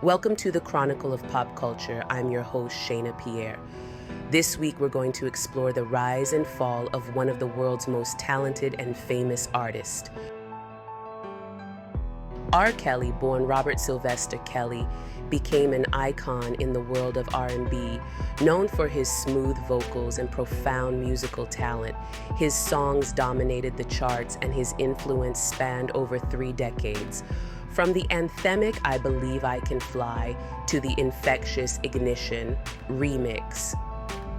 Welcome to the Chronicle of Pop Culture. I'm your host, Shayna Pierre. This week, we're going to explore the rise and fall of one of the world's most talented and famous artists. R. Kelly, born Robert Sylvester Kelly, became an icon in the world of R&B. Known for his smooth vocals and profound musical talent, his songs dominated the charts and his influence spanned over 3 decades. From the anthemic I Believe I Can Fly to the infectious Ignition remix,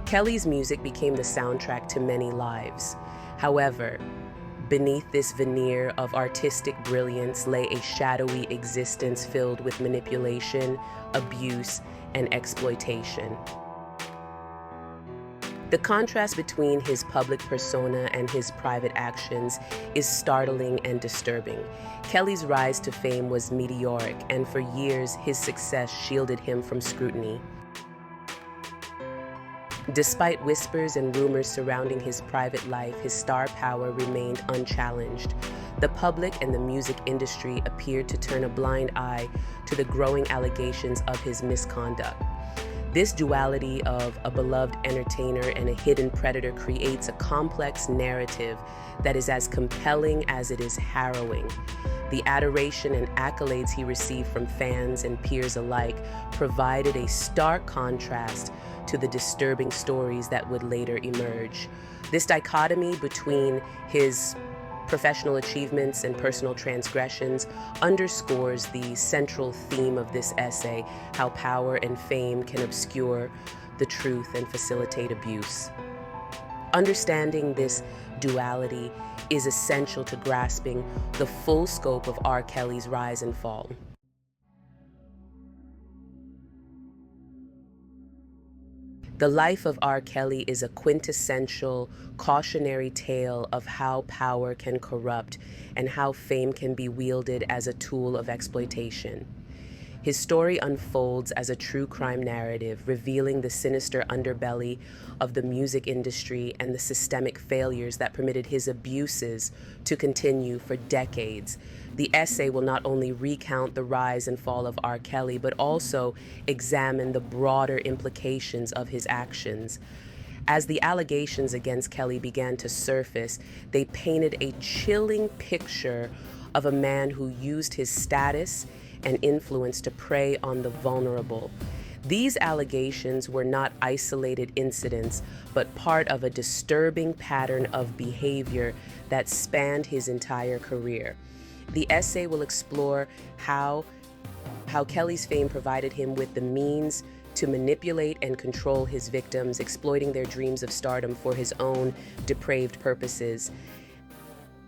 Kelly's music became the soundtrack to many lives. However, beneath this veneer of artistic brilliance lay a shadowy existence filled with manipulation, abuse, and exploitation. The contrast between his public persona and his private actions is startling and disturbing. Kelly's rise to fame was meteoric, and for years his success shielded him from scrutiny. Despite whispers and rumors surrounding his private life, his star power remained unchallenged. The public and the music industry appeared to turn a blind eye to the growing allegations of his misconduct. This duality of a beloved entertainer and a hidden predator creates a complex narrative that is as compelling as it is harrowing. The adoration and accolades he received from fans and peers alike provided a stark contrast to the disturbing stories that would later emerge. This dichotomy between his professional achievements and personal transgressions underscores the central theme of this essay: how power and fame can obscure the truth and facilitate abuse. Understanding this duality is essential to grasping the full scope of R. Kelly's rise and fall. The life of R. Kelly is a quintessential, cautionary tale of how power can corrupt and how fame can be wielded as a tool of exploitation. His story unfolds as a true crime narrative, revealing the sinister underbelly of the music industry and the systemic failures that permitted his abuses to continue for decades. The essay will not only recount the rise and fall of R. Kelly, but also examine the broader implications of his actions. As the allegations against Kelly began to surface, they painted a chilling picture of a man who used his status and influence to prey on the vulnerable. These allegations were not isolated incidents, but part of a disturbing pattern of behavior that spanned his entire career. The essay will explore how Kelly's fame provided him with the means to manipulate and control his victims, exploiting their dreams of stardom for his own depraved purposes.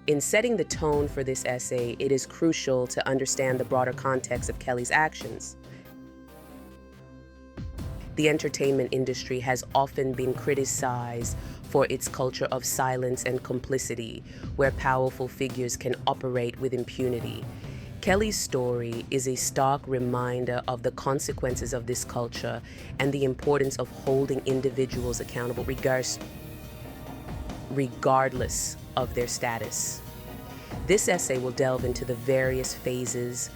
In setting the tone for this essay, it is crucial to understand the broader context of Kelly's actions. The entertainment industry has often been criticized for its culture of silence and complicity, where powerful figures can operate with impunity. Kelly's story is a stark reminder of the consequences of this culture and the importance of holding individuals accountable regardless of their status. This essay will delve into the various phases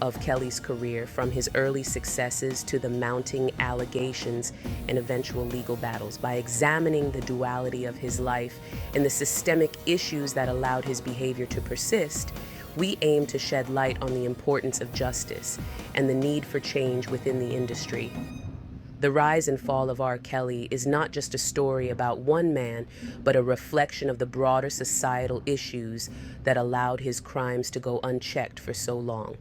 of Kelly's career, from his early successes to the mounting allegations and eventual legal battles. By examining the duality of his life and the systemic issues that allowed his behavior to persist, we aim to shed light on the importance of justice and the need for change within the industry. The rise and fall of R. Kelly is not just a story about one man, but a reflection of the broader societal issues that allowed his crimes to go unchecked for so long.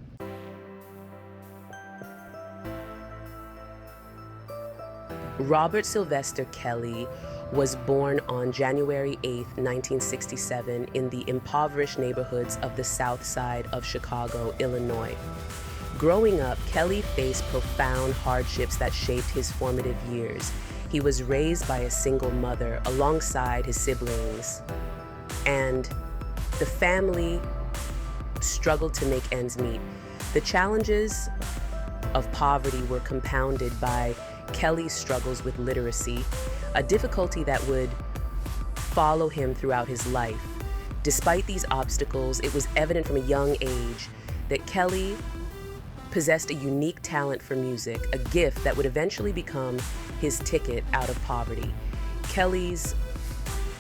Robert Sylvester Kelly was born on January 8, 1967, in the impoverished neighborhoods of the South Side of Chicago, Illinois. Growing up, Kelly faced profound hardships that shaped his formative years. He was raised by a single mother alongside his siblings, and the family struggled to make ends meet. The challenges of poverty were compounded by Kelly's struggles with literacy, a difficulty that would follow him throughout his life. Despite these obstacles, it was evident from a young age that Kelly possessed a unique talent for music, a gift that would eventually become his ticket out of poverty. Kelly's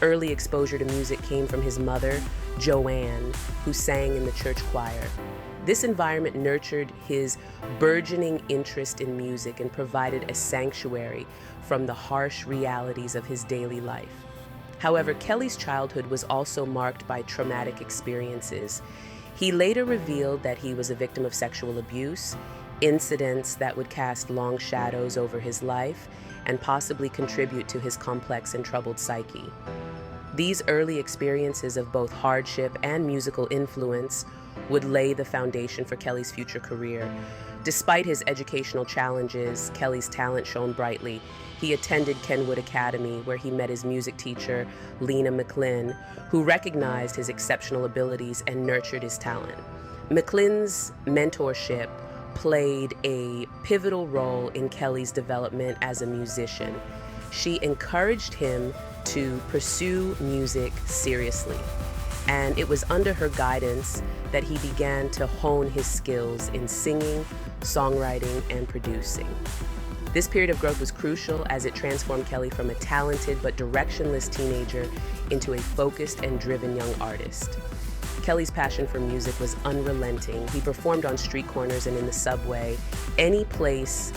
early exposure to music came from his mother, Joanne, who sang in the church choir. This environment nurtured his burgeoning interest in music and provided a sanctuary from the harsh realities of his daily life. However, Kelly's childhood was also marked by traumatic experiences. He later revealed that he was a victim of sexual abuse, incidents that would cast long shadows over his life and possibly contribute to his complex and troubled psyche. These early experiences of both hardship and musical influence would lay the foundation for Kelly's future career. Despite his educational challenges, Kelly's talent shone brightly. He attended Kenwood Academy, where he met his music teacher, Lena McLin, who recognized his exceptional abilities and nurtured his talent. McLin's mentorship played a pivotal role in Kelly's development as a musician. She encouraged him to pursue music seriously, and it was under her guidance that he began to hone his skills in singing, songwriting, and producing. This period of growth was crucial as it transformed Kelly from a talented but directionless teenager into a focused and driven young artist. Kelly's passion for music was unrelenting. He performed on street corners and in the subway, any place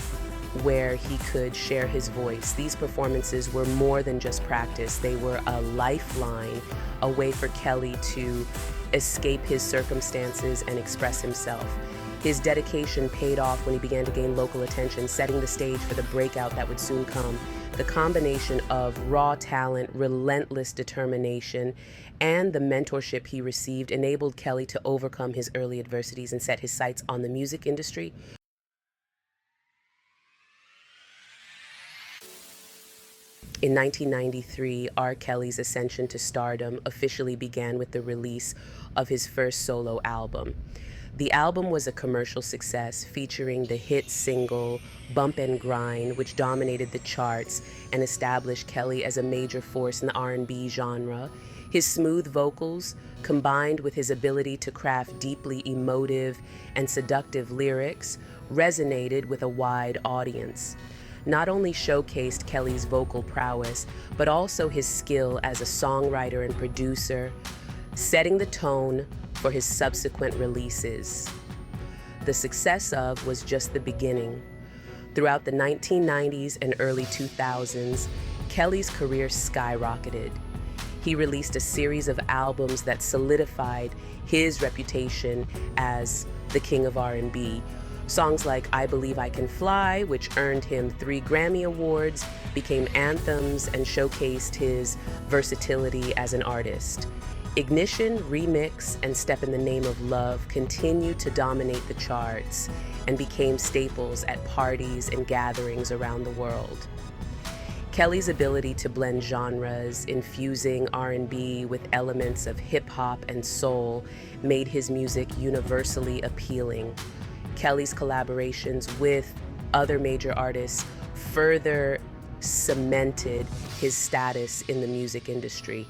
where he could share his voice. These performances were more than just practice. They were a lifeline, a way for Kelly to escape his circumstances and express himself. His dedication paid off when he began to gain local attention, setting the stage for the breakout that would soon come. The combination of raw talent, relentless determination, and the mentorship he received enabled Kelly to overcome his early adversities and set his sights on the music industry. In 1993, R. Kelly's ascension to stardom officially began with the release of his first solo album. The album was a commercial success, featuring the hit single Bump and Grind, which dominated the charts and established Kelly as a major force in the R&B genre. His smooth vocals, combined with his ability to craft deeply emotive and seductive lyrics, resonated with a wide audience. Not only showcased Kelly's vocal prowess, but also his skill as a songwriter and producer, setting the tone for his subsequent releases. The success of was just the beginning. Throughout the 1990s and early 2000s, Kelly's career skyrocketed. He released a series of albums that solidified his reputation as the king of R&B. Songs like I Believe I Can Fly, which earned him 3 Grammy Awards, became anthems and showcased his versatility as an artist. Ignition, Remix, and Step in the Name of Love continued to dominate the charts and became staples at parties and gatherings around the world. Kelly's ability to blend genres, infusing R&B with elements of hip-hop and soul, made his music universally appealing. Kelly's collaborations with other major artists further cemented his status in the music industry.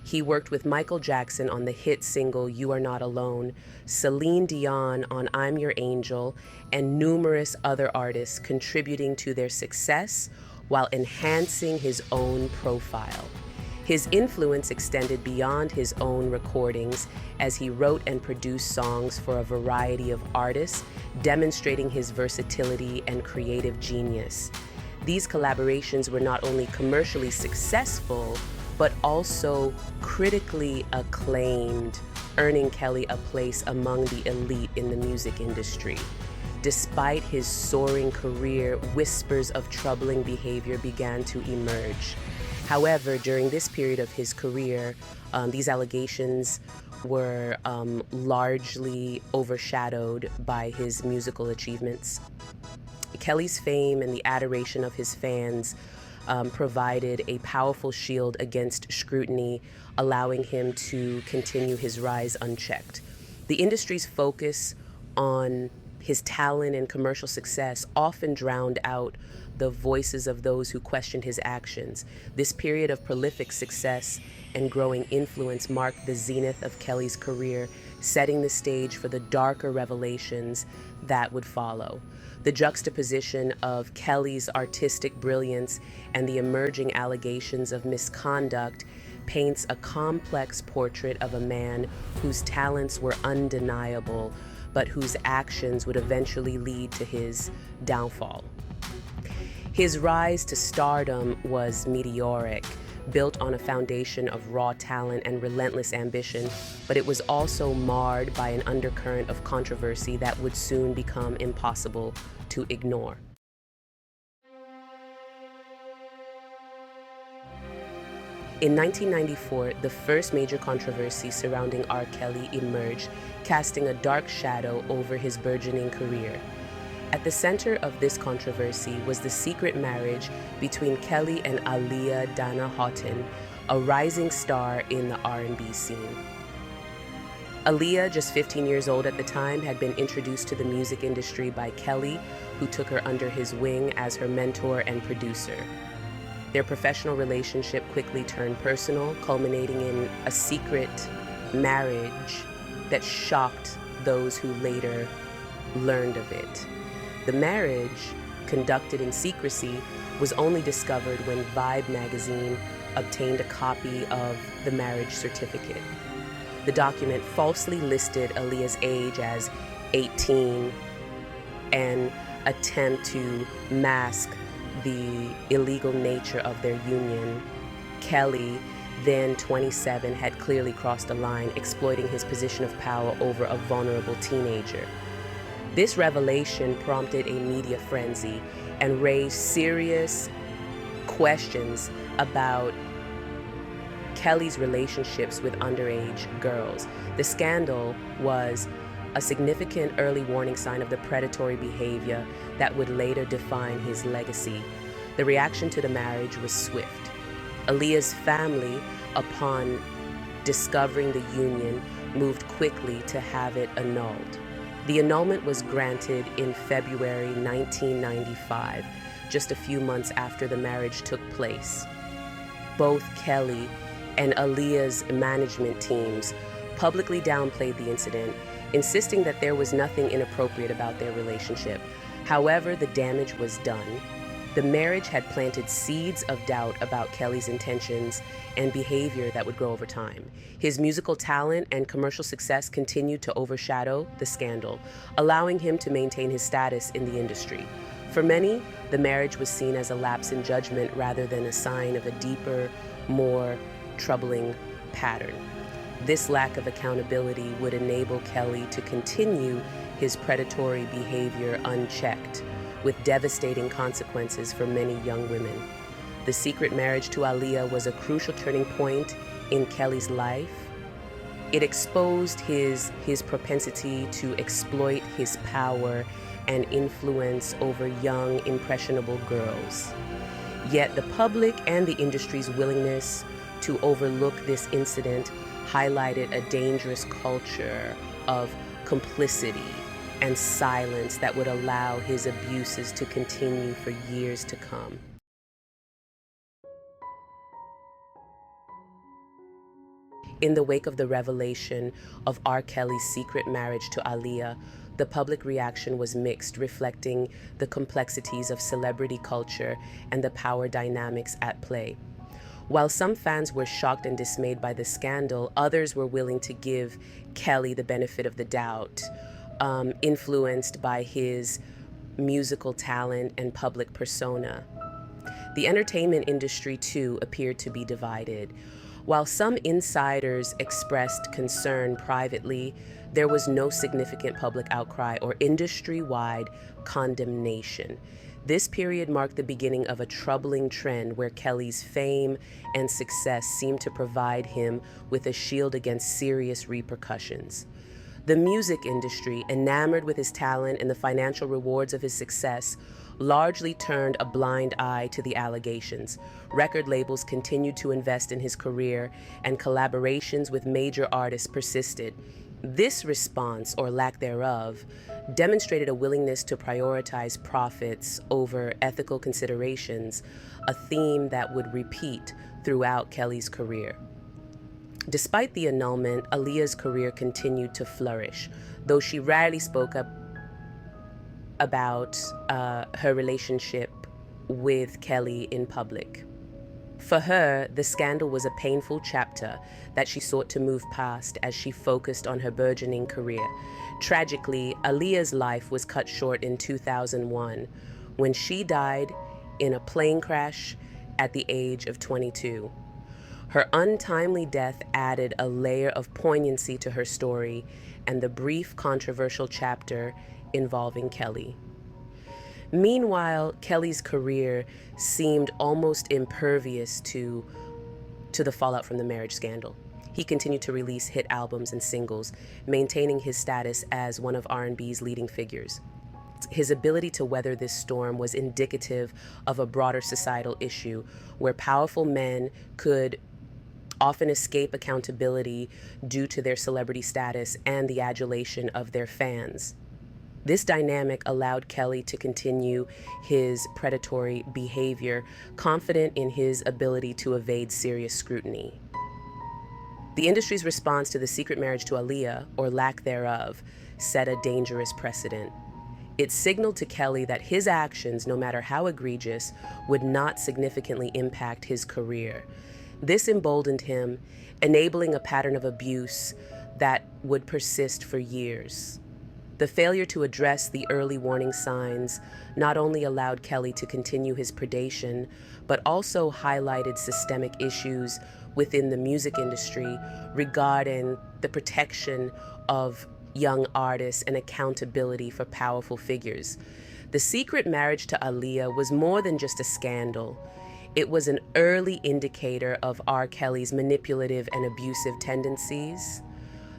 He worked with Michael Jackson on the hit single You Are Not Alone, Celine Dion on I'm Your Angel, and numerous other artists contributing to their success while enhancing his own profile. His influence extended beyond his own recordings as he wrote and produced songs for a variety of artists, demonstrating his versatility and creative genius. These collaborations were not only commercially successful, but also critically acclaimed, earning Kelly a place among the elite in the music industry. Despite his soaring career, whispers of troubling behavior began to emerge. However, during this period of his career, these allegations were largely overshadowed by his musical achievements. Kelly's fame and the adoration of his fans provided a powerful shield against scrutiny, allowing him to continue his rise unchecked. The industry's focus on His talent and commercial success often drowned out the voices of those who questioned his actions. This period of prolific success and growing influence marked the zenith of Kelly's career, setting the stage for the darker revelations that would follow. The juxtaposition of Kelly's artistic brilliance and the emerging allegations of misconduct paints a complex portrait of a man whose talents were undeniable, but whose actions would eventually lead to his downfall. His rise to stardom was meteoric, built on a foundation of raw talent and relentless ambition, but it was also marred by an undercurrent of controversy that would soon become impossible to ignore. In 1994, the first major controversy surrounding R. Kelly emerged, casting a dark shadow over his burgeoning career. At the center of this controversy was the secret marriage between Kelly and Aaliyah Dana Houghton, a rising star in the R&B scene. Aaliyah, just 15 years old at the time, had been introduced to the music industry by Kelly, who took her under his wing as her mentor and producer. Their professional relationship quickly turned personal, culminating in a secret marriage that shocked those who later learned of it. The marriage, conducted in secrecy, was only discovered when Vibe magazine obtained a copy of the marriage certificate. The document falsely listed Aaliyah's age as 18, an attempt to mask the illegal nature of their union. Kelly, then 27, had clearly crossed a line, exploiting his position of power over a vulnerable teenager. This revelation prompted a media frenzy and raised serious questions about Kelly's relationships with underage girls. The scandal was a significant early warning sign of the predatory behavior that would later define his legacy. The reaction to the marriage was swift. Aaliyah's family, upon discovering the union, moved quickly to have it annulled. The annulment was granted in February 1995, just a few months after the marriage took place. Both Kelly and Aaliyah's management teams publicly downplayed the incident, insisting that there was nothing inappropriate about their relationship. However, the damage was done. The marriage had planted seeds of doubt about Kelly's intentions and behavior that would grow over time. His musical talent and commercial success continued to overshadow the scandal, allowing him to maintain his status in the industry. For many, the marriage was seen as a lapse in judgment rather than a sign of a deeper, more troubling pattern. This lack of accountability would enable Kelly to continue his predatory behavior unchecked, with devastating consequences for many young women. The secret marriage to Aaliyah was a crucial turning point in Kelly's life. It exposed his propensity to exploit his power and influence over young, impressionable girls. Yet the public and the industry's willingness to overlook this incident highlighted a dangerous culture of complicity and silence that would allow his abuses to continue for years to come. In the wake of the revelation of R. Kelly's secret marriage to Aaliyah, the public reaction was mixed, reflecting the complexities of celebrity culture and the power dynamics at play. While some fans were shocked and dismayed by the scandal, others were willing to give Kelly the benefit of the doubt, influenced by his musical talent and public persona. The entertainment industry, too, appeared to be divided. While some insiders expressed concern privately, there was no significant public outcry or industry-wide condemnation. This period marked the beginning of a troubling trend where Kelly's fame and success seemed to provide him with a shield against serious repercussions. The music industry, enamored with his talent and the financial rewards of his success, largely turned a blind eye to the allegations. Record labels continued to invest in his career, and collaborations with major artists persisted. This response, or lack thereof, demonstrated a willingness to prioritize profits over ethical considerations, a theme that would repeat throughout Kelly's career. Despite the annulment, Aaliyah's career continued to flourish, though she rarely spoke up about her relationship with Kelly in public. For her, the scandal was a painful chapter that she sought to move past as she focused on her burgeoning career. Tragically, Aaliyah's life was cut short in 2001 when she died in a plane crash at the age of 22. Her untimely death added a layer of poignancy to her story and the brief controversial chapter involving Kelly. Meanwhile, Kelly's career seemed almost impervious to the fallout from the marriage scandal. He continued to release hit albums and singles, maintaining his status as one of R&B's leading figures. His ability to weather this storm was indicative of a broader societal issue where powerful men could often escape accountability due to their celebrity status and the adulation of their fans. This dynamic allowed Kelly to continue his predatory behavior, confident in his ability to evade serious scrutiny. The industry's response to the secret marriage to Aaliyah, or lack thereof, set a dangerous precedent. It signaled to Kelly that his actions, no matter how egregious, would not significantly impact his career. This emboldened him, enabling a pattern of abuse that would persist for years. The failure to address the early warning signs not only allowed Kelly to continue his predation, but also highlighted systemic issues within the music industry regarding the protection of young artists and accountability for powerful figures. The secret marriage to Aaliyah was more than just a scandal. It was an early indicator of R. Kelly's manipulative and abusive tendencies.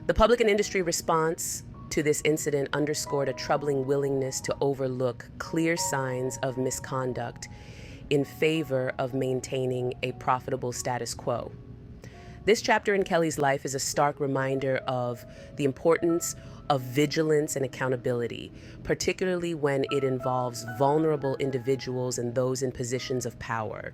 The public and industry response to this incident underscored a troubling willingness to overlook clear signs of misconduct in favor of maintaining a profitable status quo. This chapter in Kelly's life is a stark reminder of the importance of vigilance and accountability, particularly when it involves vulnerable individuals and those in positions of power.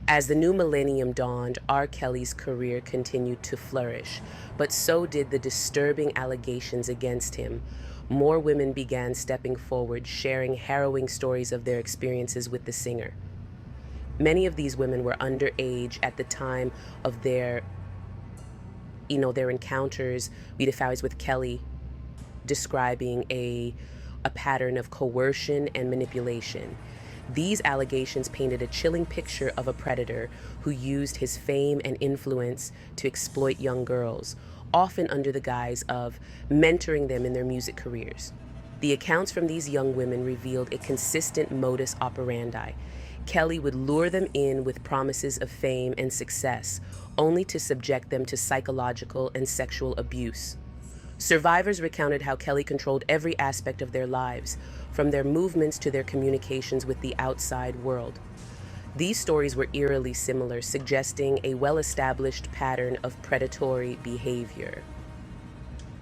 As the new millennium dawned, R. Kelly's career continued to flourish, but so did the disturbing allegations against him. More women began stepping forward, sharing harrowing stories of their experiences with the singer. Many of these women were underage at the time of their encounters with Kelly, describing a pattern of coercion and manipulation. These allegations painted a chilling picture of a predator who used his fame and influence to exploit young girls, often under the guise of mentoring them in their music careers. The accounts from these young women revealed a consistent modus operandi. Kelly would lure them in with promises of fame and success, only to subject them to psychological and sexual abuse. Survivors recounted how Kelly controlled every aspect of their lives, from their movements to their communications with the outside world. These stories were eerily similar, suggesting a well-established pattern of predatory behavior.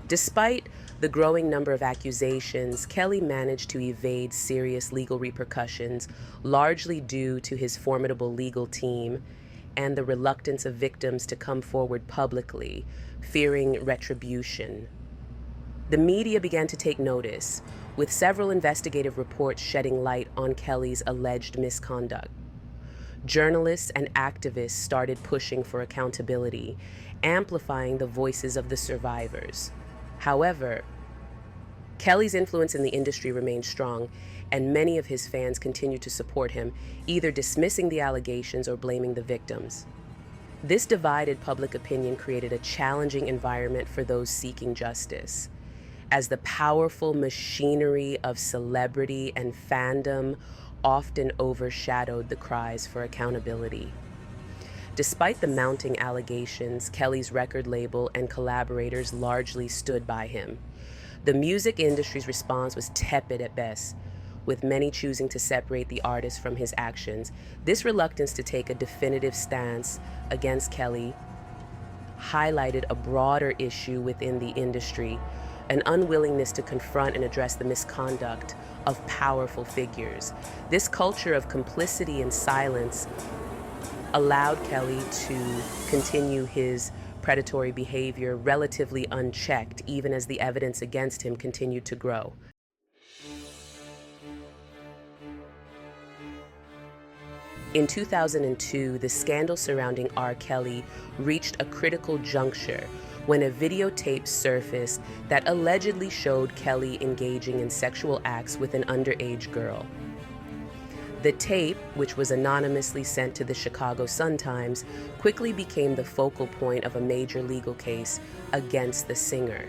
Despite the growing number of accusations, Kelly managed to evade serious legal repercussions, largely due to his formidable legal team and the reluctance of victims to come forward publicly, fearing retribution. The media began to take notice, with several investigative reports shedding light on Kelly's alleged misconduct. Journalists and activists started pushing for accountability, amplifying the voices of the survivors. However, Kelly's influence in the industry remained strong, and many of his fans continued to support him, either dismissing the allegations or blaming the victims. This divided public opinion created a challenging environment for those seeking justice, as the powerful machinery of celebrity and fandom often overshadowed the cries for accountability. Despite the mounting allegations, Kelly's record label and collaborators largely stood by him. The music industry's response was tepid at best, with many choosing to separate the artist from his actions. This reluctance to take a definitive stance against Kelly highlighted a broader issue within the industry, an unwillingness to confront and address the misconduct of powerful figures. This culture of complicity and silence allowed Kelly to continue his predatory behavior relatively unchecked, even as the evidence against him continued to grow. In 2002, the scandal surrounding R. Kelly reached a critical juncture when a videotape surfaced that allegedly showed Kelly engaging in sexual acts with an underage girl. The tape, which was anonymously sent to the Chicago Sun-Times, quickly became the focal point of a major legal case against the singer.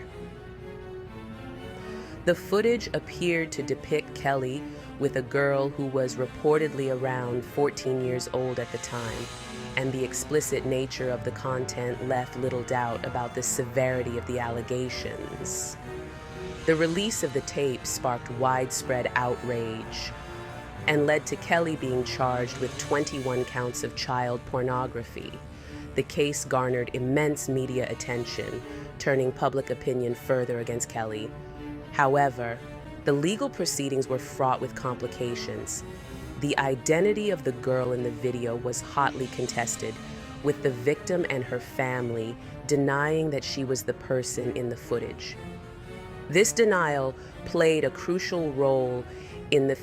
The footage appeared to depict Kelly with a girl who was reportedly around 14 years old at the time, and the explicit nature of the content left little doubt about the severity of the allegations. The release of the tape sparked widespread outrage and led to Kelly being charged with 21 counts of child pornography. The case garnered immense media attention, turning public opinion further against Kelly. However, the legal proceedings were fraught with complications. The identity of the girl in the video was hotly contested, with the victim and her family denying that she was the person in the footage. This denial played a crucial role in the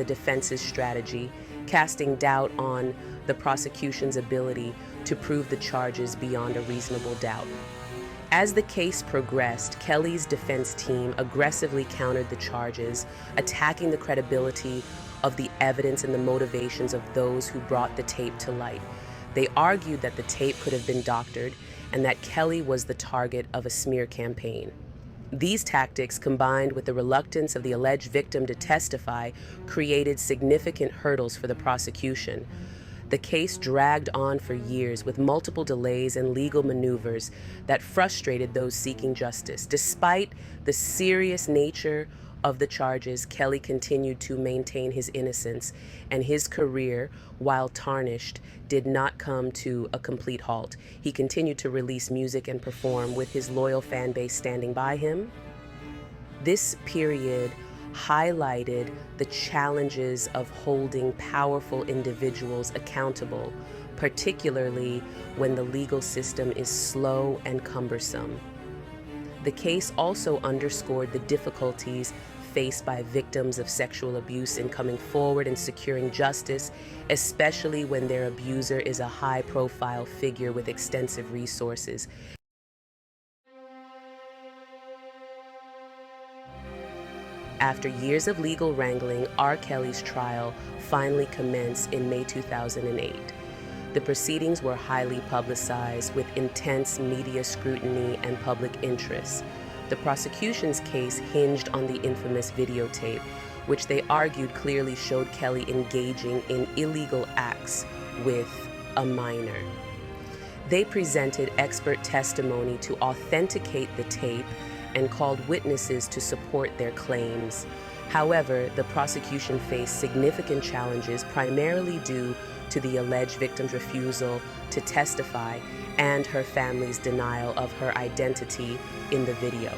defense's strategy, casting doubt on the prosecution's ability to prove the charges beyond a reasonable doubt. As the case progressed, Kelly's defense team aggressively countered the charges, attacking the credibility of the evidence and the motivations of those who brought the tape to light. They argued that the tape could have been doctored and that Kelly was the target of a smear campaign. These tactics, combined with the reluctance of the alleged victim to testify, created significant hurdles for the prosecution. The case dragged on for years with multiple delays and legal maneuvers that frustrated those seeking justice. Despite the serious nature of the charges, Kelly continued to maintain his innocence, and his career, while tarnished, did not come to a complete halt. He continued to release music and perform, with his loyal fan base standing by him. This period highlighted the challenges of holding powerful individuals accountable, particularly when the legal system is slow and cumbersome. The case also underscored the difficulties faced by victims of sexual abuse in coming forward and securing justice, especially when their abuser is a high-profile figure with extensive resources. After years of legal wrangling, R. Kelly's trial finally commenced in May 2008. The proceedings were highly publicized with intense media scrutiny and public interest. The prosecution's case hinged on the infamous videotape, which they argued clearly showed Kelly engaging in illegal acts with a minor. They presented expert testimony to authenticate the tape and called witnesses to support their claims. However, the prosecution faced significant challenges, primarily due to the alleged victim's refusal to testify and her family's denial of her identity in the video.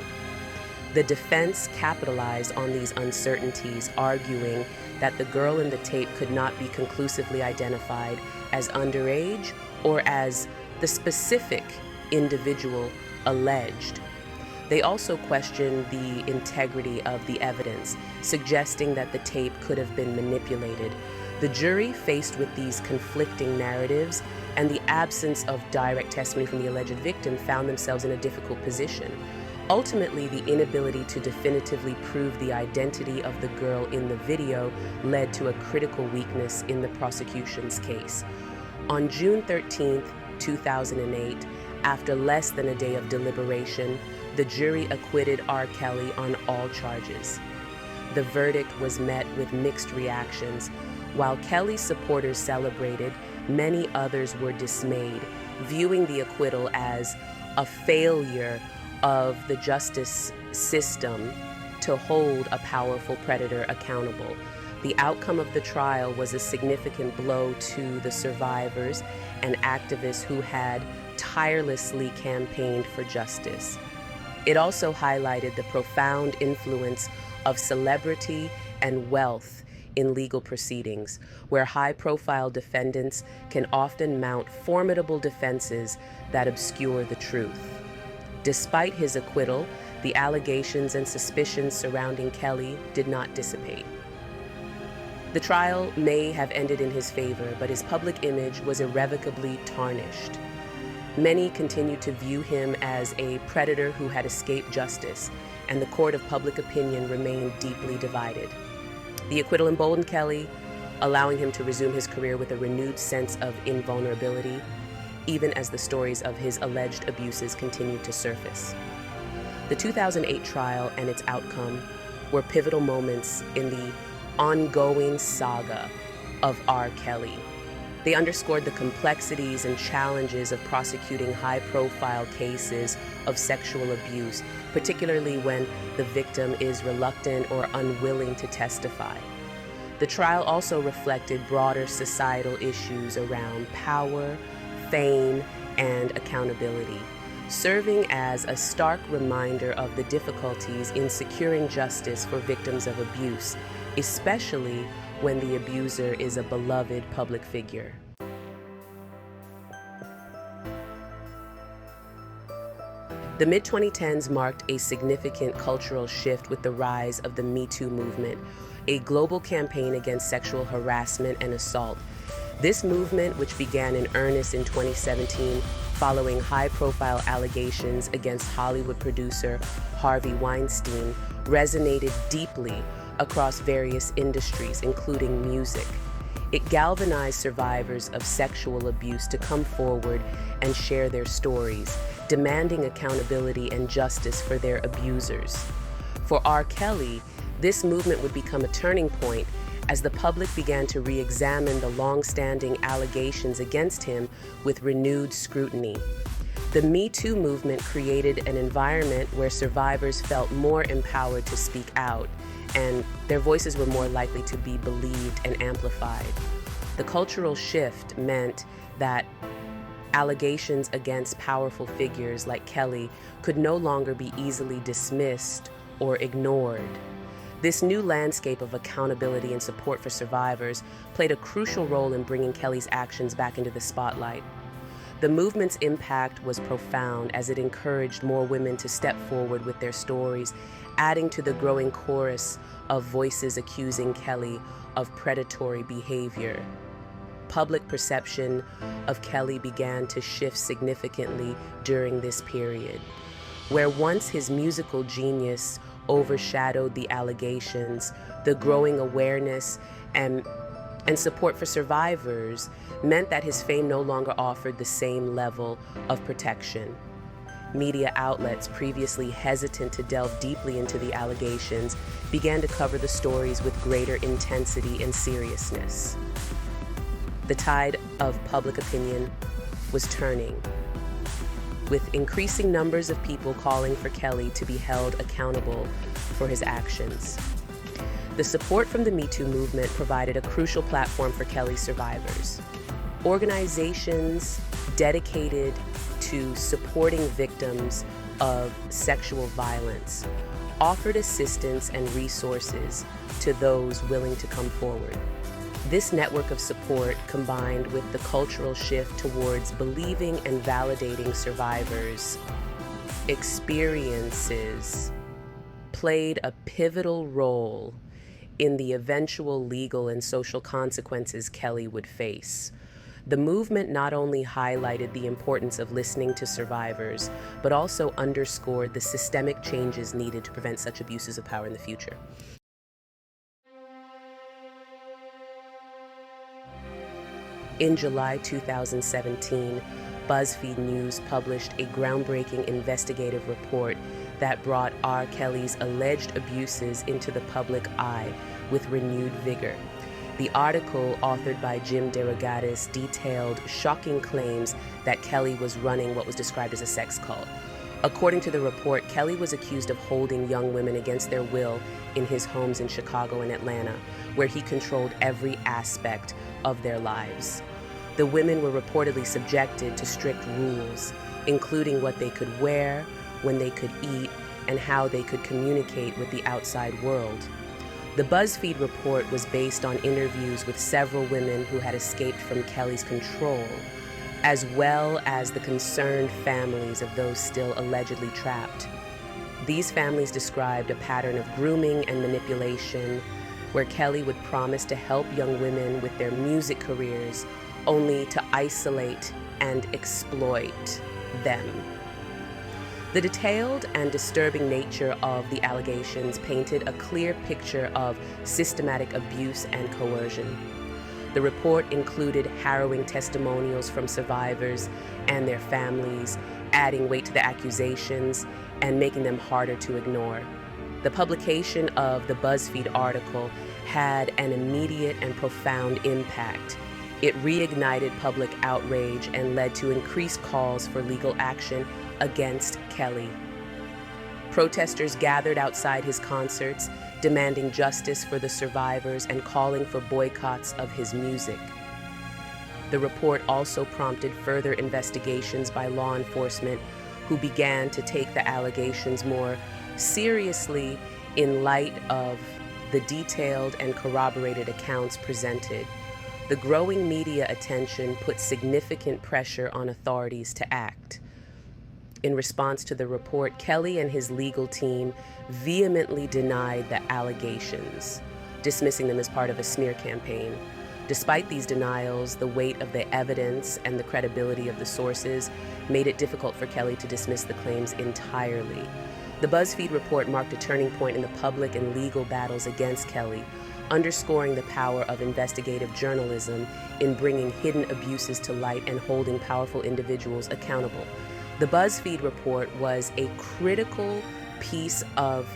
The defense capitalized on these uncertainties, arguing that the girl in the tape could not be conclusively identified as underage or as the specific individual alleged. They also questioned the integrity of the evidence, suggesting that the tape could have been manipulated. The jury, faced with these conflicting narratives and the absence of direct testimony from the alleged victim, found themselves in a difficult position. Ultimately, the inability to definitively prove the identity of the girl in the video led to a critical weakness in the prosecution's case. On June 13, 2008, after less than a day of deliberation, the jury acquitted R. Kelly on all charges. The verdict was met with mixed reactions. While Kelly's supporters celebrated, many others were dismayed, viewing the acquittal as a failure of the justice system to hold a powerful predator accountable. The outcome of the trial was a significant blow to the survivors and activists who had tirelessly campaigned for justice. It also highlighted the profound influence of celebrity and wealth in legal proceedings, where high-profile defendants can often mount formidable defenses that obscure the truth. Despite his acquittal, the allegations and suspicions surrounding Kelly did not dissipate. The trial may have ended in his favor, but his public image was irrevocably tarnished. Many continued to view him as a predator who had escaped justice, and the court of public opinion remained deeply divided. The acquittal emboldened Kelly, allowing him to resume his career with a renewed sense of invulnerability, even as the stories of his alleged abuses continued to surface. The 2008 trial and its outcome were pivotal moments in the ongoing saga of R. Kelly. They underscored the complexities and challenges of prosecuting high-profile cases of sexual abuse, particularly when the victim is reluctant or unwilling to testify. The trial also reflected broader societal issues around power, fame, and accountability, serving as a stark reminder of the difficulties in securing justice for victims of abuse, especially when the abuser is a beloved public figure. The mid-2010s marked a significant cultural shift with the rise of the MeToo movement, a global campaign against sexual harassment and assault. This movement, which began in earnest in 2017 following high-profile allegations against Hollywood producer Harvey Weinstein, resonated deeply across various industries, including music. It galvanized survivors of sexual abuse to come forward and share their stories, demanding accountability and justice for their abusers. For R. Kelly, this movement would become a turning point as the public began to re-examine the long-standing allegations against him with renewed scrutiny. The Me Too movement created an environment where survivors felt more empowered to speak out, and their voices were more likely to be believed and amplified. The cultural shift meant that allegations against powerful figures like Kelly could no longer be easily dismissed or ignored. This new landscape of accountability and support for survivors played a crucial role in bringing Kelly's actions back into the spotlight. The movement's impact was profound as it encouraged more women to step forward with their stories, adding to the growing chorus of voices accusing Kelly of predatory behavior. Public perception of Kelly began to shift significantly during this period, where once his musical genius overshadowed the allegations, the growing awareness and support for survivors meant that his fame no longer offered the same level of protection. Media outlets, previously hesitant to delve deeply into the allegations, began to cover the stories with greater intensity and seriousness. The tide of public opinion was turning, with increasing numbers of people calling for Kelly to be held accountable for his actions. The support from the Me Too movement provided a crucial platform for Kelly's survivors. Organizations dedicated to supporting victims of sexual violence offered assistance and resources to those willing to come forward. This network of support, combined with the cultural shift towards believing and validating survivors' experiences, played a pivotal role in the eventual legal and social consequences Kelly would face. The movement not only highlighted the importance of listening to survivors, but also underscored the systemic changes needed to prevent such abuses of power in the future. In July 2017, BuzzFeed News published a groundbreaking investigative report that brought R. Kelly's alleged abuses into the public eye with renewed vigor. The article, authored by Jim DeRogatis, detailed shocking claims that Kelly was running what was described as a sex cult. According to the report, Kelly was accused of holding young women against their will in his homes in Chicago and Atlanta, where he controlled every aspect of their lives. The women were reportedly subjected to strict rules, including what they could wear, when they could eat, and how they could communicate with the outside world. The BuzzFeed report was based on interviews with several women who had escaped from Kelly's control, as well as the concerned families of those still allegedly trapped. These families described a pattern of grooming and manipulation, where Kelly would promise to help young women with their music careers, only to isolate and exploit them. The detailed and disturbing nature of the allegations painted a clear picture of systematic abuse and coercion. The report included harrowing testimonials from survivors and their families, adding weight to the accusations and making them harder to ignore. The publication of the BuzzFeed article had an immediate and profound impact. It reignited public outrage and led to increased calls for legal action against Kelly. Protesters gathered outside his concerts, demanding justice for the survivors and calling for boycotts of his music. The report also prompted further investigations by law enforcement, who began to take the allegations more seriously in light of the detailed and corroborated accounts presented. The growing media attention put significant pressure on authorities to act. In response to the report, Kelly and his legal team vehemently denied the allegations, dismissing them as part of a smear campaign. Despite these denials, the weight of the evidence and the credibility of the sources made it difficult for Kelly to dismiss the claims entirely. The BuzzFeed report marked a turning point in the public and legal battles against Kelly, underscoring the power of investigative journalism in bringing hidden abuses to light and holding powerful individuals accountable. The BuzzFeed report was a critical piece of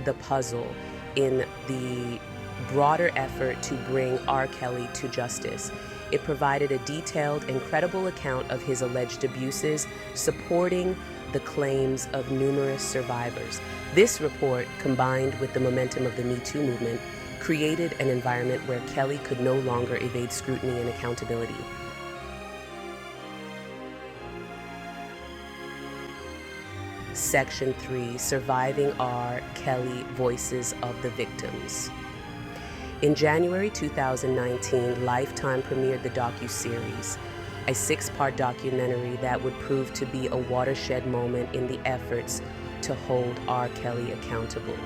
the puzzle in the broader effort to bring R. Kelly to justice. It provided a detailed and credible account of his alleged abuses, supporting the claims of numerous survivors. This report, combined with the momentum of the MeToo movement, created an environment where Kelly could no longer evade scrutiny and accountability. Section 3, Surviving R. Kelly Voices of the Victims. In January 2019, Lifetime premiered the docuseries, a 6-part documentary that would prove to be a watershed moment in the efforts to hold R. Kelly accountable.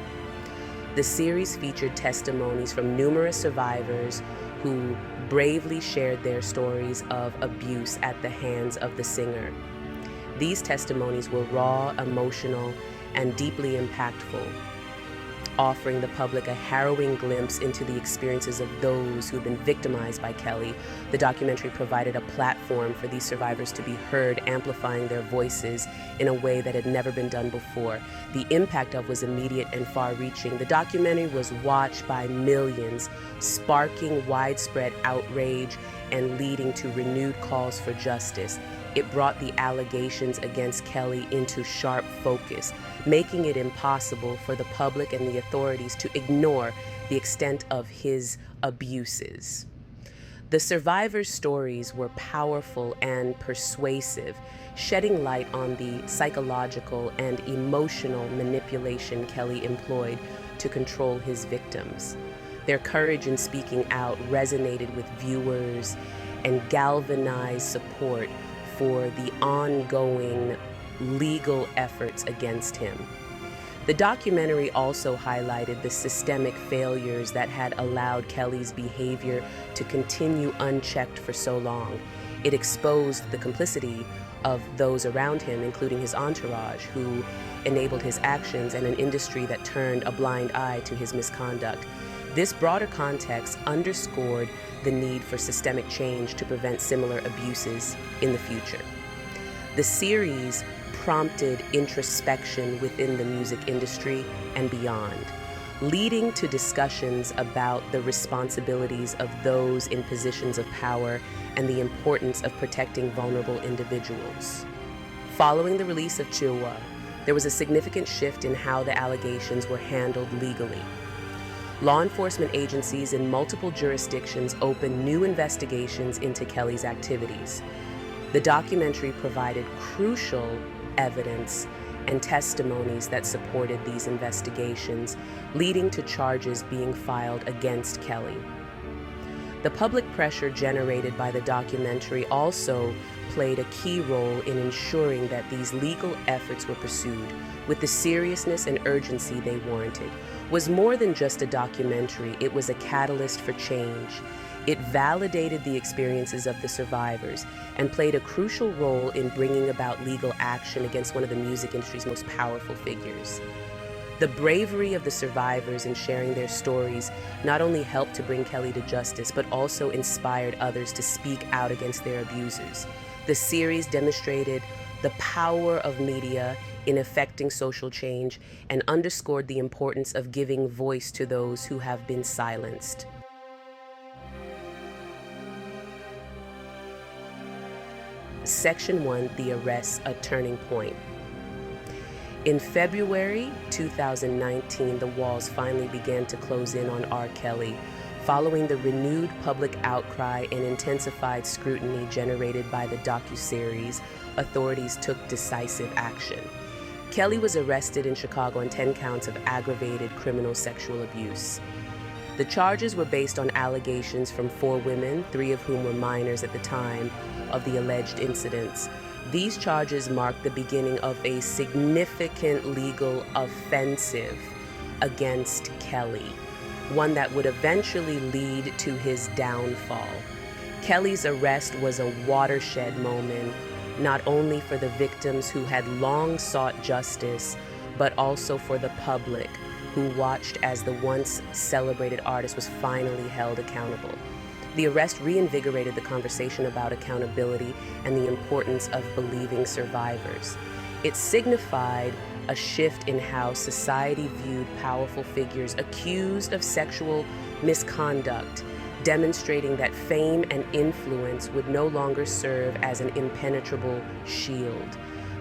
The series featured testimonies from numerous survivors who bravely shared their stories of abuse at the hands of the singer. These testimonies were raw, emotional, and deeply impactful, offering the public a harrowing glimpse into the experiences of those who've been victimized by Kelly. The documentary provided a platform for these survivors to be heard, amplifying their voices in a way that had never been done before. The impact of was immediate and far-reaching. The documentary was watched by millions, sparking widespread outrage and leading to renewed calls for justice. It brought the allegations against Kelly into sharp focus, making it impossible for the public and the authorities to ignore the extent of his abuses. The survivors' stories were powerful and persuasive, shedding light on the psychological and emotional manipulation Kelly employed to control his victims. Their courage in speaking out resonated with viewers and galvanized support for the ongoing legal efforts against him. The documentary also highlighted the systemic failures that had allowed Kelly's behavior to continue unchecked for so long. It exposed the complicity of those around him, including his entourage, who enabled his actions, and an industry that turned a blind eye to his misconduct. This broader context underscored the need for systemic change to prevent similar abuses in the future. The series prompted introspection within the music industry and beyond, leading to discussions about the responsibilities of those in positions of power and the importance of protecting vulnerable individuals. Following the release of Chihuahua, there was a significant shift in how the allegations were handled legally. Law enforcement agencies in multiple jurisdictions opened new investigations into Kelly's activities. The documentary provided crucial evidence and testimonies that supported these investigations, leading to charges being filed against Kelly. The public pressure generated by the documentary also played a key role in ensuring that these legal efforts were pursued with the seriousness and urgency they warranted. Was more than just a documentary, it was a catalyst for change. It validated the experiences of the survivors and played a crucial role in bringing about legal action against one of the music industry's most powerful figures. The bravery of the survivors in sharing their stories not only helped to bring Kelly to justice, but also inspired others to speak out against their abusers. The series demonstrated the power of media in effecting social change and underscored the importance of giving voice to those who have been silenced. Section 1, The Arrest, a Turning Point. In February 2019, the walls finally began to close in on R. Kelly. Following the renewed public outcry and intensified scrutiny generated by the docuseries, authorities took decisive action. Kelly was arrested in Chicago on 10 counts of aggravated criminal sexual abuse. The charges were based on allegations from 4 women, 3 of whom were minors at the time of the alleged incidents. These charges marked the beginning of a significant legal offensive against Kelly, one that would eventually lead to his downfall. Kelly's arrest was a watershed moment, not only for the victims who had long sought justice, but also for the public who watched as the once celebrated artist was finally held accountable. The arrest reinvigorated the conversation about accountability and the importance of believing survivors. It signified a shift in how society viewed powerful figures accused of sexual misconduct, demonstrating that fame and influence would no longer serve as an impenetrable shield.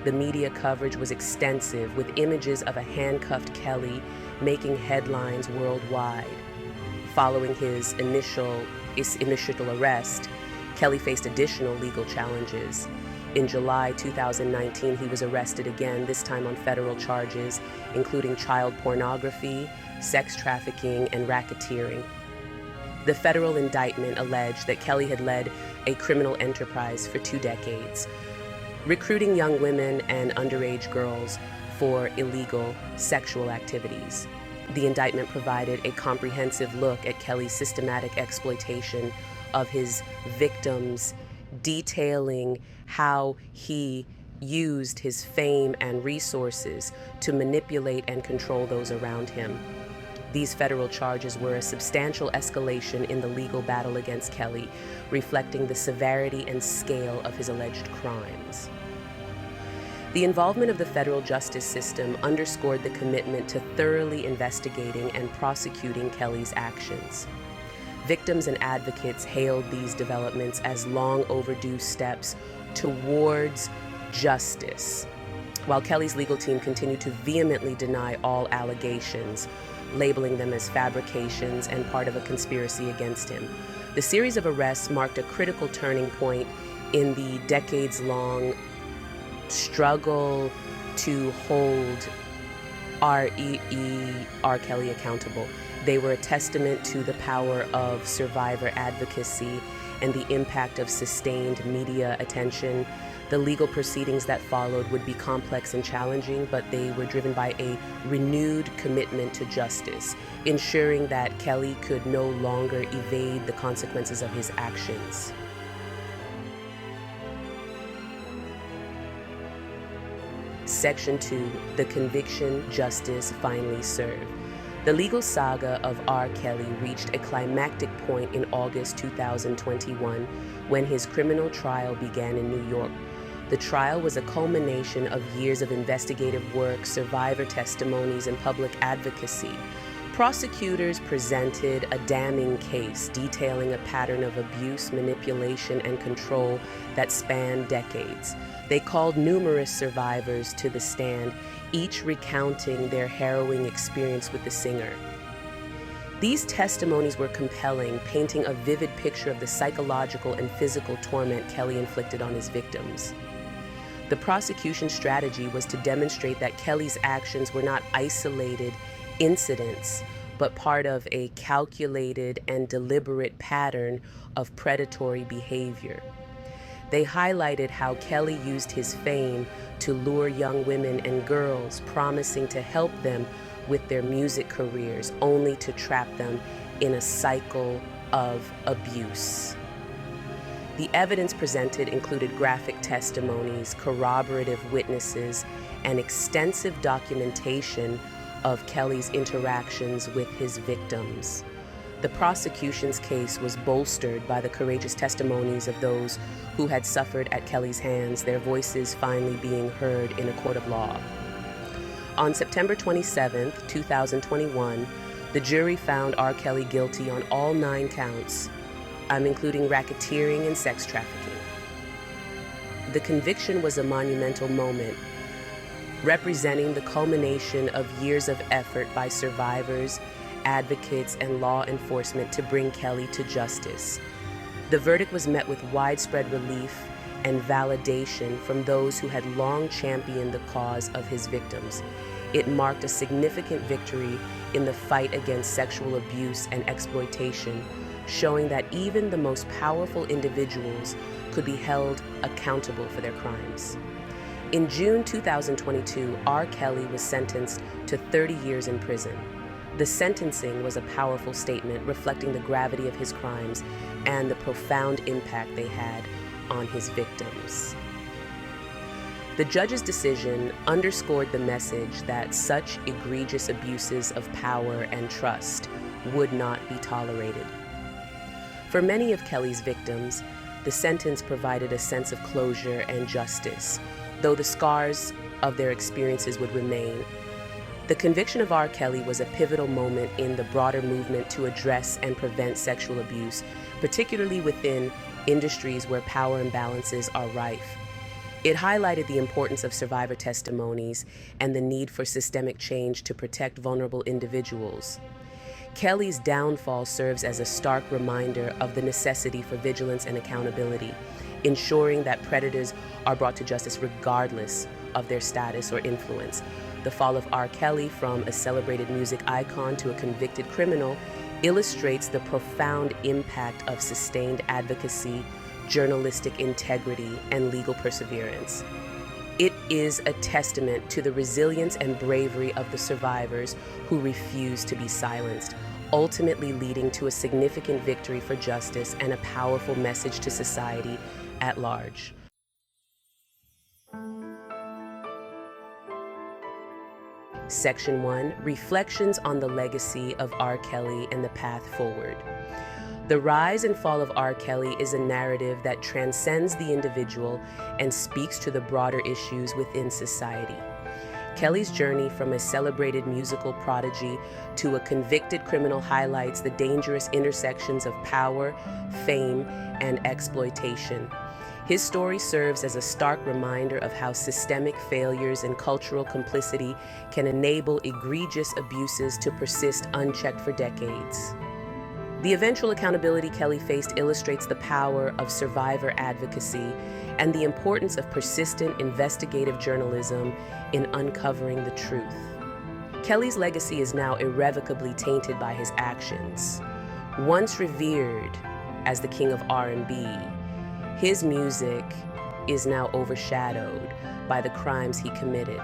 The media coverage was extensive, with images of a handcuffed Kelly making headlines worldwide. Following his initial arrest, Kelly faced additional legal challenges. In July 2019, he was arrested again, this time on federal charges, including child pornography, sex trafficking, and racketeering. The federal indictment alleged that Kelly had led a criminal enterprise for 2 decades, recruiting young women and underage girls for illegal sexual activities. The indictment provided a comprehensive look at Kelly's systematic exploitation of his victims, detailing how he used his fame and resources to manipulate and control those around him. These federal charges were a substantial escalation in the legal battle against Kelly, reflecting the severity and scale of his alleged crimes. The involvement of the federal justice system underscored the commitment to thoroughly investigating and prosecuting Kelly's actions. Victims and advocates hailed these developments as long overdue steps towards justice, while Kelly's legal team continued to vehemently deny all allegations, labeling them as fabrications and part of a conspiracy against him. The series of arrests marked a critical turning point in the decades-long struggle to hold R. Kelly accountable. They were a testament to the power of survivor advocacy and the impact of sustained media attention. The legal proceedings that followed would be complex and challenging, but they were driven by a renewed commitment to justice, ensuring that Kelly could no longer evade the consequences of his actions. Section 2, The Conviction Justice Finally Served. The legal saga of R. Kelly reached a climactic point in August 2021 when his criminal trial began in New York. The trial was a culmination of years of investigative work, survivor testimonies, and public advocacy. Prosecutors presented a damning case detailing a pattern of abuse, manipulation, and control that spanned decades. They called numerous survivors to the stand, each recounting their harrowing experience with the singer. These testimonies were compelling, painting a vivid picture of the psychological and physical torment Kelly inflicted on his victims. The prosecution's strategy was to demonstrate that Kelly's actions were not isolated incidents, but part of a calculated and deliberate pattern of predatory behavior. They highlighted how Kelly used his fame to lure young women and girls, promising to help them with their music careers, only to trap them in a cycle of abuse. The evidence presented included graphic testimonies, corroborative witnesses, and extensive documentation of Kelly's interactions with his victims. The prosecution's case was bolstered by the courageous testimonies of those who had suffered at Kelly's hands, their voices finally being heard in a court of law. On September 27, 2021, the jury found R. Kelly guilty on all 9 counts, including racketeering and sex trafficking. The conviction was a monumental moment, representing the culmination of years of effort by survivors, advocates, and law enforcement to bring Kelly to justice. The verdict was met with widespread relief and validation from those who had long championed the cause of his victims. It marked a significant victory in the fight against sexual abuse and exploitation, showing that even the most powerful individuals could be held accountable for their crimes. In June 2022, R. Kelly was sentenced to 30 years in prison. The sentencing was a powerful statement reflecting the gravity of his crimes and the profound impact they had on his victims. The judge's decision underscored the message that such egregious abuses of power and trust would not be tolerated. For many of Kelly's victims, the sentence provided a sense of closure and justice, though the scars of their experiences would remain. The conviction of R. Kelly was a pivotal moment in the broader movement to address and prevent sexual abuse, particularly within industries where power imbalances are rife. It highlighted the importance of survivor testimonies and the need for systemic change to protect vulnerable individuals. Kelly's downfall serves as a stark reminder of the necessity for vigilance and accountability, ensuring that predators are brought to justice regardless of their status or influence. The fall of R. Kelly, from a celebrated music icon to a convicted criminal, illustrates the profound impact of sustained advocacy, journalistic integrity, and legal perseverance. It is a testament to the resilience and bravery of the survivors who refuse to be silenced, ultimately leading to a significant victory for justice and a powerful message to society at large. Section 1, Reflections on the Legacy of R. Kelly and the Path Forward. The rise and fall of R. Kelly is a narrative that transcends the individual and speaks to the broader issues within society. Kelly's journey from a celebrated musical prodigy to a convicted criminal highlights the dangerous intersections of power, fame, and exploitation. His story serves as a stark reminder of how systemic failures and cultural complicity can enable egregious abuses to persist unchecked for decades. The eventual accountability Kelly faced illustrates the power of survivor advocacy and the importance of persistent investigative journalism in uncovering the truth. Kelly's legacy is now irrevocably tainted by his actions. Once revered as the king of R&B, his music is now overshadowed by the crimes he committed.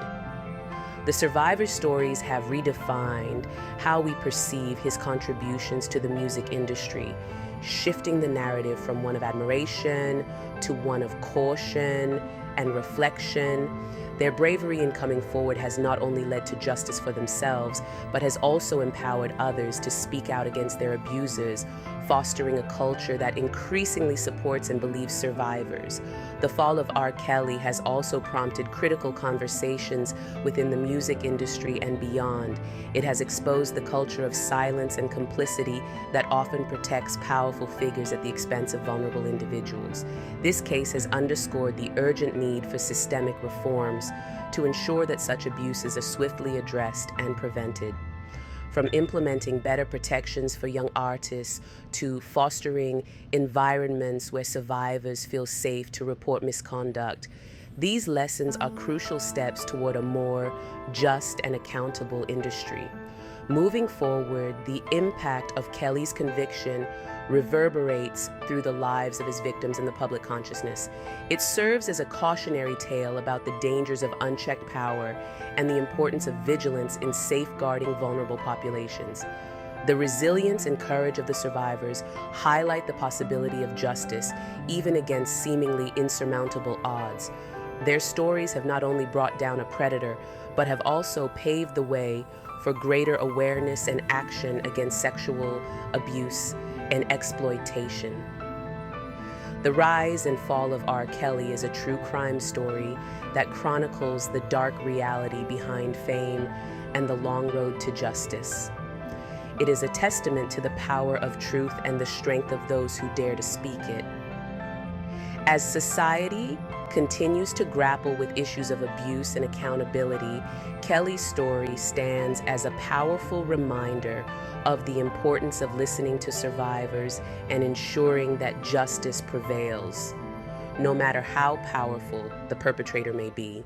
The survivor stories have redefined how we perceive his contributions to the music industry, shifting the narrative from one of admiration to one of caution and reflection. Their bravery in coming forward has not only led to justice for themselves, but has also empowered others to speak out against their abusers, fostering a culture that increasingly supports and believes survivors. The fall of R. Kelly has also prompted critical conversations within the music industry and beyond. It has exposed the culture of silence and complicity that often protects powerful figures at the expense of vulnerable individuals. This case has underscored the urgent need for systemic reforms to ensure that such abuses are swiftly addressed and prevented. From implementing better protections for young artists to fostering environments where survivors feel safe to report misconduct, these lessons are crucial steps toward a more just and accountable industry. Moving forward, the impact of Kelly's conviction reverberates through the lives of his victims in the public consciousness. It serves as a cautionary tale about the dangers of unchecked power and the importance of vigilance in safeguarding vulnerable populations. The resilience and courage of the survivors highlight the possibility of justice, even against seemingly insurmountable odds. Their stories have not only brought down a predator, but have also paved the way for greater awareness and action against sexual abuse and exploitation. The rise and fall of R. Kelly is a true crime story that chronicles the dark reality behind fame and the long road to justice. It is a testament to the power of truth and the strength of those who dare to speak it. As society continues to grapple with issues of abuse and accountability, Kelly's story stands as a powerful reminder of the importance of listening to survivors and ensuring that justice prevails, no matter how powerful the perpetrator may be.